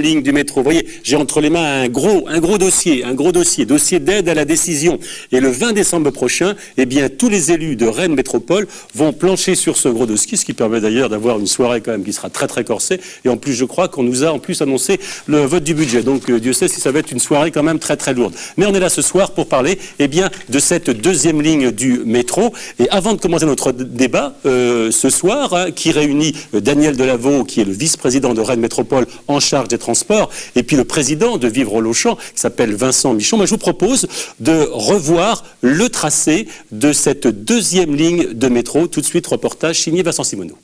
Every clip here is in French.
Ligne du métro. Vous voyez, j'ai entre les mains un gros dossier d'aide à la décision. Et le 20 décembre prochain, eh bien, tous les élus de Rennes Métropole vont plancher sur ce gros dossier, ce qui permet d'ailleurs d'avoir une soirée quand même qui sera très très corsée. Et en plus, je crois qu'on nous a en plus annoncé le vote du budget. Donc, Dieu sait si ça va être une soirée quand même très très lourde. Mais on est là ce soir pour parler, eh bien, de cette deuxième ligne du métro. Et avant de commencer notre débat, ce soir, hein, qui réunit Daniel Delaveau, qui est le vice-président de Rennes Métropole en charge des transports, et puis le président de Vivre au Longchamp, qui s'appelle Vincent Michon, je vous propose de revoir le tracé de cette deuxième ligne de métro. Tout de suite, reportage signé Vincent Simoneau.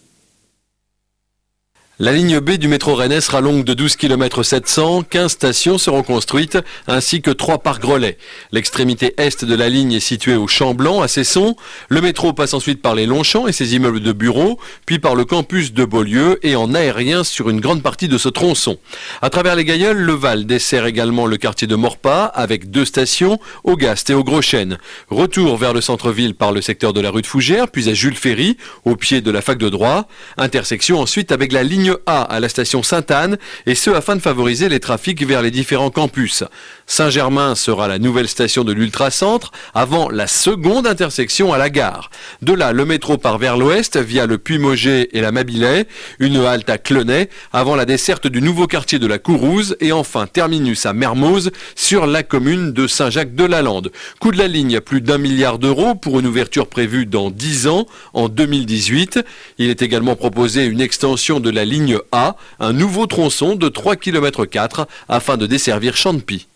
La ligne B du métro rennais sera longue de 12 km 700, 15 stations seront construites, ainsi que 3 parcs relais. L'extrémité est de la ligne est située au Champ Blanc, à Cesson. Le métro passe ensuite par les Longchamps et ses immeubles de bureaux, puis par le campus de Beaulieu et en aérien sur une grande partie de ce tronçon. À travers les Gailleuls, le Val dessert également le quartier de Maurepas, avec 2 stations, au Gast et au Gros Chêne. Retour vers le centre-ville par le secteur de la rue de Fougères, puis à Jules Ferry, au pied de la fac de droit. Intersection ensuite avec la ligne A à la station Sainte-Anne, et ce afin de favoriser les trafics vers les différents campus. Saint-Germain sera la nouvelle station de l'ultra-centre, avant la seconde intersection à la gare. De là, le métro part vers l'ouest via le Puy-Mauger et la Mabilais, une halte à Clenay, avant la desserte du nouveau quartier de la Courouse, et enfin terminus à Mermoz, sur la commune de Saint-Jacques-de-la-Lande. Coût de la ligne, plus d'1 milliard d'euros pour une ouverture prévue dans 10 ans, en 2018. Il est également proposé une extension de la ligne A, un nouveau tronçon de 3 km 4 afin de desservir Champy.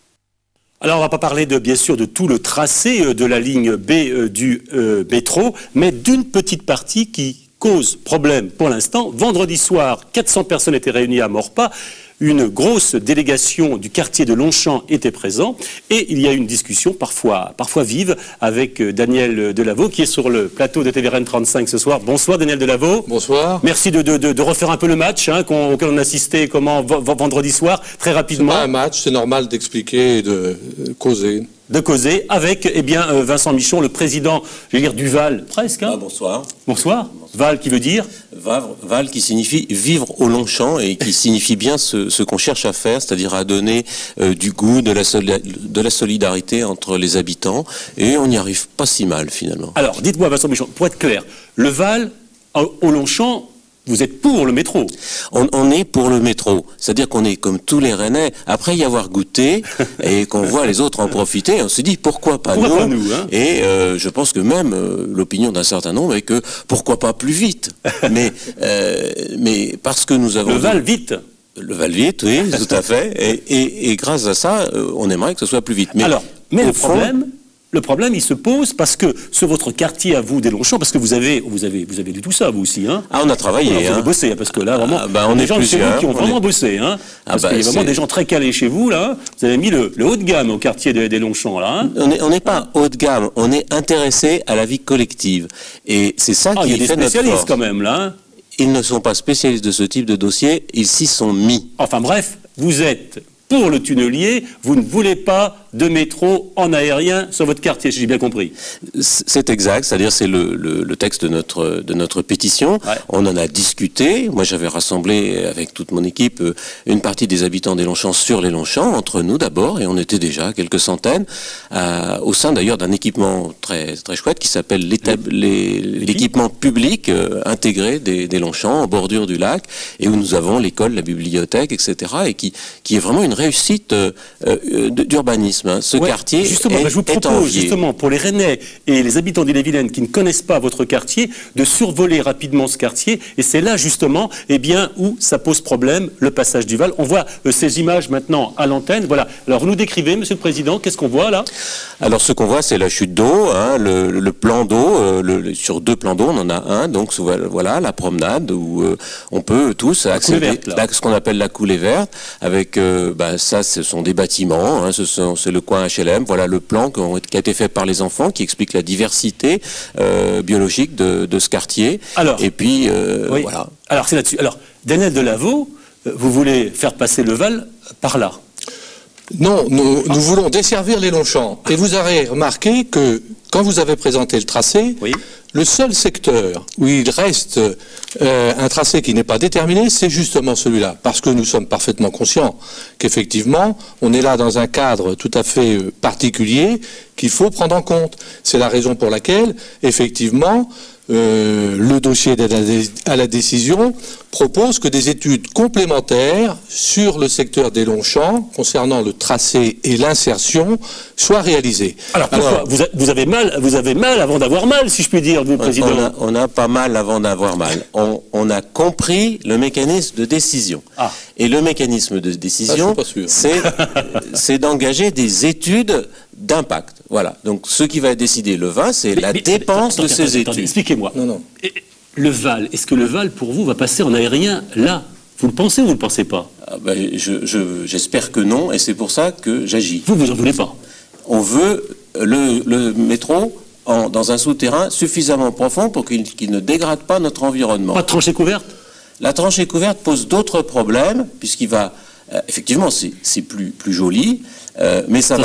Alors on va pas parler bien sûr de tout le tracé de la ligne B du métro, mais d'une petite partie qui cause problème pour l'instant. Vendredi soir, 400 personnes étaient réunies à Maurepas. Une grosse délégation du quartier de Longchamp était présent et il y a eu une discussion parfois vive avec Daniel Delaveau qui est sur le plateau de TVRN 35 ce soir. Bonsoir Daniel Delaveau. Bonsoir. Merci de refaire un peu le match hein, auquel on assistait vendredi soir, très rapidement. C'est pas un match, c'est normal d'expliquer et de causer. De causer avec Vincent Michon, le président, je vais dire du Val, presque. Hein. Bonsoir. Bonsoir. Val qui veut dire Val qui signifie vivre au Longchamp et qui signifie bien ce qu'on cherche à faire, c'est-à-dire à donner du goût, de la solidarité entre les habitants, et on n'y arrive pas si mal finalement. Alors, dites-moi Vincent Michon, pour être clair, le Val au Longchamp, vous êtes pour le métro? On est pour le métro. C'est-à-dire qu'on est comme tous les Rennais. Après y avoir goûté et qu'on voit les autres en profiter, on se dit pourquoi pas nous, hein. Et je pense que même l'opinion d'un certain nombre est que pourquoi pas plus vite. mais parce que nous avons... Le Val vite. Le Val vite, oui, tout à fait. Et grâce à ça, on aimerait que ce soit plus vite. Mais alors, le problème, il se pose parce que sur votre quartier à vous des Longchamps, parce que vous avez du tout ça, vous aussi, hein. Ah, on a travaillé, vous avez bossé, parce que là, vraiment, on est des gens chez vous qui ont vraiment bossé, hein. Parce qu'il y a vraiment des gens très calés chez vous, là. Vous avez mis le haut de gamme au quartier des Longchamps, là, hein. On n'est pas haut de gamme, on est intéressé à la vie collective. Et c'est ça qui fait notre force. Il y a des spécialistes quand même, là, hein. Ils ne sont pas spécialistes de ce type de dossier, ils s'y sont mis. Enfin bref, vous êtes pour le tunnelier, vous ne voulez pas de métro en aérien sur votre quartier, si j'ai bien compris. C'est exact, c'est-à-dire c'est le texte de notre pétition. Ouais. On en a discuté. Moi, j'avais rassemblé avec toute mon équipe une partie des habitants des Longchamps sur les Longchamps, entre nous d'abord, et on était déjà quelques centaines, au sein d'ailleurs d'un équipement très, très chouette qui s'appelle l'équipement public intégré des Longchamps, en bordure du lac, et où nous avons l'école, la bibliothèque, etc., et qui est vraiment une réussite d'urbanisme. Ce quartier justement, je vous propose justement pour les Rennais et les habitants d'Ille-et-Vilaine qui ne connaissent pas votre quartier de survoler rapidement ce quartier, et c'est là justement où ça pose problème, le passage du Val. On voit ces images maintenant à l'antenne. Voilà. Alors nous décrivez, Monsieur le Président, qu'est-ce qu'on voit là? Alors ce qu'on voit, c'est la chute d'eau, hein, le plan d'eau. Sur 2 plans d'eau, on en a un. Donc voilà la promenade où on peut tous accéder à ce qu'on appelle la coulée verte. Avec ça, ce sont des bâtiments. Hein, c'est le coin HLM. Voilà le plan qui a été fait par les enfants, qui explique la diversité biologique de ce quartier. Alors, et puis voilà. Alors c'est là-dessus. Alors Daniel Delaveau, vous voulez faire passer le Val par là? Non, nous voulons desservir les Longchamps. Et vous avez remarqué que quand vous avez présenté le tracé, Oui. le seul secteur où il reste un tracé qui n'est pas déterminé, c'est justement celui-là. Parce que nous sommes parfaitement conscients qu'effectivement, on est là dans un cadre tout à fait particulier qu'il faut prendre en compte. C'est la raison pour laquelle, effectivement, le dossier d'aide à la décision propose que des études complémentaires sur le secteur des Longchamps, concernant le tracé et l'insertion, soient réalisées. Alors pourquoi vous avez mal avant d'avoir mal, si je puis dire, vous, Président. On n'a pas mal avant d'avoir mal. On a compris le mécanisme de décision. Ah. Et le mécanisme de décision, c'est d'engager des études d'impact. Voilà. Donc ce qui va être décidé le 20, c'est la dépense de ces études. Expliquez-moi. Non. Le Val, est-ce que le Val, pour vous, va passer en aérien là? Vous le pensez ou vous ne le pensez pas? J'espère que non, et c'est pour ça que j'agis. Vous en voulez pas? On veut le métro dans un souterrain suffisamment profond pour qu'il ne dégrade pas notre environnement. Pas de tranchée couverte? La tranchée couverte pose d'autres problèmes, puisqu'il va... effectivement, c'est plus joli, mais ça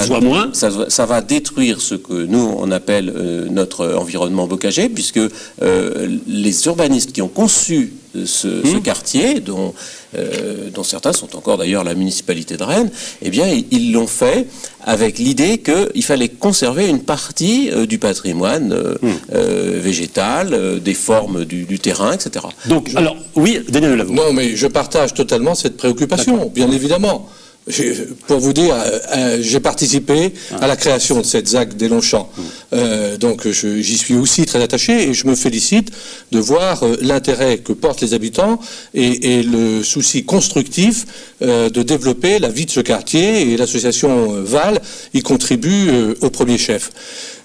va détruire ce que nous, on appelle notre environnement bocager, puisque les urbanistes qui ont conçu ce quartier, dont certains sont encore d'ailleurs la municipalité de Rennes, eh bien, ils l'ont fait avec l'idée qu'il fallait conserver une partie du patrimoine végétal, des formes du terrain, etc. Donc, alors, oui, Daniel Lavaux. Non, mais je partage totalement cette préoccupation, bien évidemment. Pour vous dire, j'ai participé à la création de cette ZAC des Longchamps. Donc j'y suis aussi très attaché et je me félicite de voir l'intérêt que portent les habitants et le souci constructif de développer la vie de ce quartier, et l'association Val y contribue au premier chef.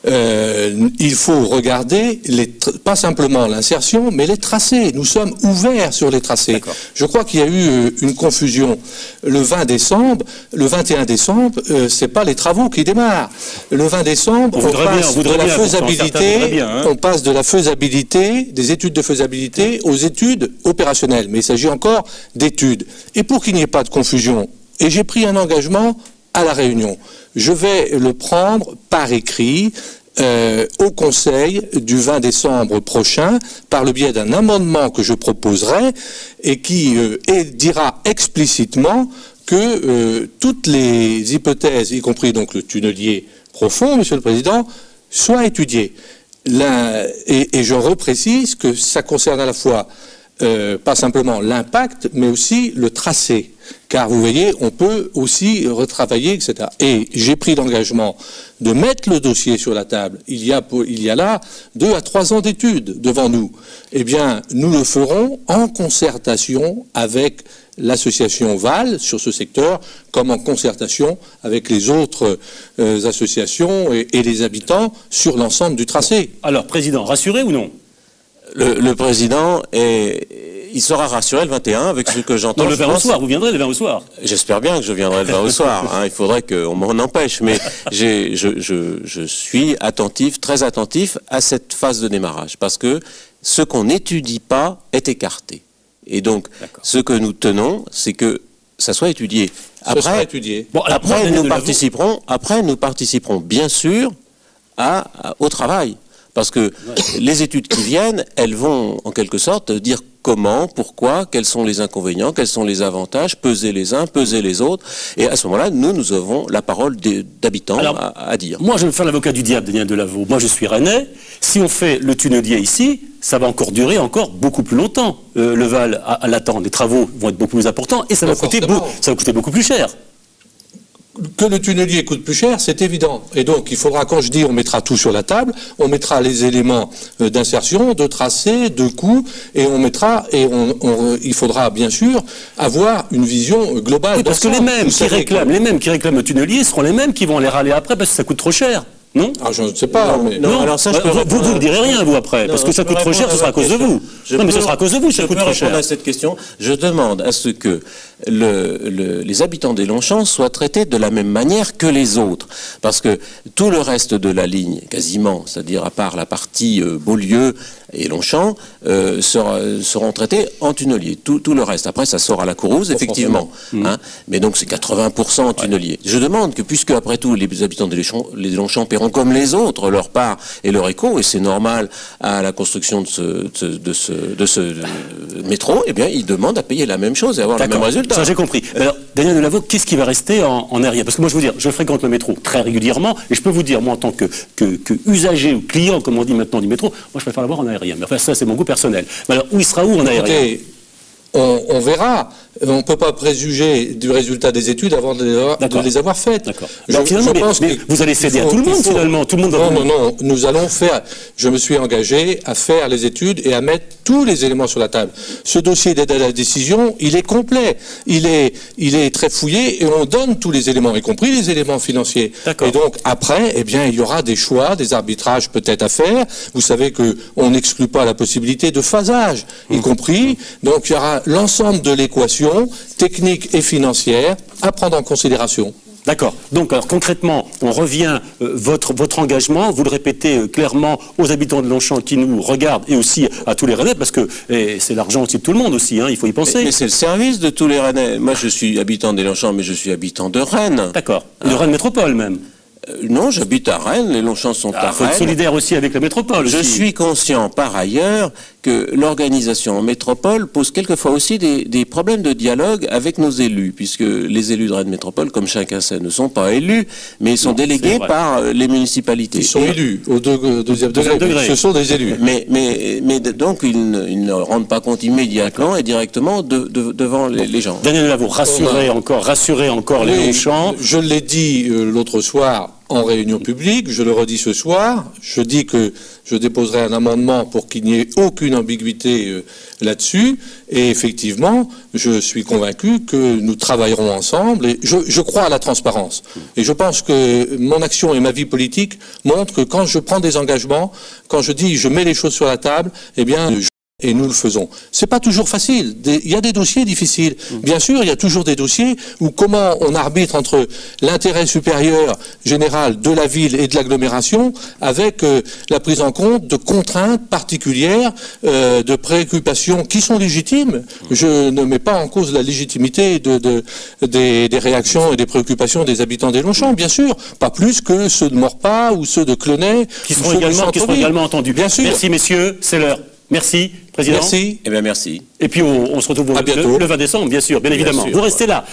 Il faut regarder pas simplement l'insertion, mais les tracés. Nous sommes ouverts sur les tracés. Je crois qu'il y a eu une confusion. Le 21 décembre, c'est pas les travaux qui démarrent. Le 20 décembre, on passe de la faisabilité, des études de faisabilité aux études opérationnelles. Mais il s'agit encore d'études. Et pour qu'il n'y ait pas de confusion, et j'ai pris un engagement à la réunion, je vais le prendre par écrit au Conseil du 20 décembre prochain, par le biais d'un amendement que je proposerai et qui dira explicitement que toutes les hypothèses, y compris donc le tunnelier profond, Monsieur le Président, soient étudiées. Et je reprécise que ça concerne à la fois pas simplement l'impact, mais aussi le tracé. Car vous voyez, on peut aussi retravailler, etc. Et j'ai pris l'engagement de mettre le dossier sur la table. Il y a là 2 à 3 ans d'études devant nous. Eh bien, nous le ferons en concertation avec l'association Val sur ce secteur, comme en concertation avec les autres associations et les habitants sur l'ensemble du tracé. Alors, Président, rassuré ou non? Le Président il sera rassuré le 21 avec ce que j'entends. Non, le 20 au soir, vous viendrez le 20 au soir. J'espère bien que je viendrai le 20 au soir. Il faudrait qu'on m'en empêche. Mais je suis attentif, très attentif à cette phase de démarrage. Parce que ce qu'on n'étudie pas est écarté. Et donc, ce que nous tenons, c'est que ça soit étudié. Après, nous participerons bien sûr au travail. Parce que les études qui viennent, elles vont en quelque sorte dire comment, pourquoi, quels sont les inconvénients, quels sont les avantages, peser les uns, peser les autres. Et à ce moment-là, nous avons la parole d'habitants à dire. Moi, je vais me faire l'avocat du diable, Daniel Lavaux. Moi, je suis rennais. Si on fait le tunnelier ici, ça va encore durer beaucoup plus longtemps. Le Val à l'attendre. Les travaux vont être beaucoup plus importants et ça va coûter beaucoup plus cher. Que le tunnelier coûte plus cher, c'est évident. Et donc, il faudra, quand je dis on mettra tout sur la table, on mettra les éléments d'insertion, de tracé, de coût, et on mettra, il faudra bien sûr avoir une vision globale. Oui, parce que les mêmes qui réclament le tunnelier seront les mêmes qui vont les râler après parce que ça coûte trop cher. Non? Je ne sais pas. Non, alors ça, vous ne direz rien, vous, après, parce que ça coûte trop cher, ce sera à cause de vous. Non, mais ce sera à cause de vous, ça coûte trop cher. Je peux répondre à cette question. Je demande à ce que les habitants des Longchamps soient traités de la même manière que les autres. Parce que tout le reste de la ligne, quasiment, c'est-à-dire à part la partie Beaulieu, et Longchamp seront traités en tunnelier. Tout le reste, après, ça sort à la Courrouze, effectivement. Hein, mais donc c'est 80% en tunnelier. Je demande que, puisque après tout, les habitants des Longchamp paieront comme les autres leur part et leur écho, et c'est normal à la construction de ce métro, eh bien, ils demandent à payer la même chose et avoir le même résultat. Ça, j'ai compris. Alors, Daniel Delaveau, qu'est-ce qui va rester en aérien? Parce que moi, je veux dire, je fréquente le métro très régulièrement, et je peux vous dire, moi, en tant que usager ou client, comme on dit maintenant du métro, moi, je préfère l'avoir en aérien. Mais enfin, ça, c'est mon goût personnel. Mais alors, il sera où en aérien? Écoutez, on verra. On ne peut pas préjuger du résultat des études avant de les avoir faites. D'accord. Mais vous allez céder à tout le monde, finalement. Tout le monde non. Nous allons faire... Je me suis engagé à faire les études et à mettre tous les éléments sur la table. Ce dossier d'aide à la décision, il est complet. Il est très fouillé et on donne tous les éléments, y compris les éléments financiers. Et donc, après, eh bien, il y aura des choix, des arbitrages peut-être à faire. Vous savez qu'on n'exclut pas la possibilité de phasage, y compris. Donc, il y aura l'ensemble de l'équation technique et financière à prendre en considération. D'accord. Donc, alors, concrètement, on revient, votre engagement, vous le répétez clairement aux habitants de Longchamp qui nous regardent et aussi à tous les Rennais, parce que c'est l'argent aussi de tout le monde aussi, hein, il faut y penser. Mais c'est le service de tous les Rennais. Moi, je suis habitant des Longchamp, mais je suis habitant de Rennes. D'accord. De Rennes Métropole, même. Non, j'habite à Rennes, les Longchamp sont à Rennes. Il faut être solidaire aussi avec la métropole. Je suis conscient, par ailleurs, que l'organisation en métropole pose quelquefois aussi des problèmes de dialogue avec nos élus, puisque les élus de Rennes Métropole, comme chacun sait, ne sont pas élus, mais ils sont délégués par les municipalités. Ils sont élus au deuxième degré. Ce sont des élus. Mais donc, ils ne rendent pas compte immédiatement et directement devant les gens. Daniel Delaveau, rassurez encore les Longchamp. Je l'ai dit l'autre soir en réunion publique, je le redis ce soir, je dis que je déposerai un amendement pour qu'il n'y ait aucune ambiguïté là-dessus, et effectivement, je suis convaincu que nous travaillerons ensemble, et je crois à la transparence. Et je pense que mon action et ma vie politique montrent que quand je prends des engagements, quand je dis je mets les choses sur la table, eh bien... Et nous le faisons. C'est pas toujours facile. Il y a des dossiers difficiles. Bien sûr, il y a toujours des dossiers où comment on arbitre entre l'intérêt supérieur général de la ville et de l'agglomération avec la prise en compte de contraintes particulières, de préoccupations qui sont légitimes. Je ne mets pas en cause la légitimité des réactions et des préoccupations des habitants des Longchamp, bien sûr. Pas plus que ceux de Maurepas ou ceux de Clenay. Qui seront également entendus. Bien sûr. Merci messieurs, c'est l'heure. Merci, Président. Merci. Eh bien, merci. Et puis on se retrouve le 20 décembre, bien sûr, bien évidemment. Vous restez là.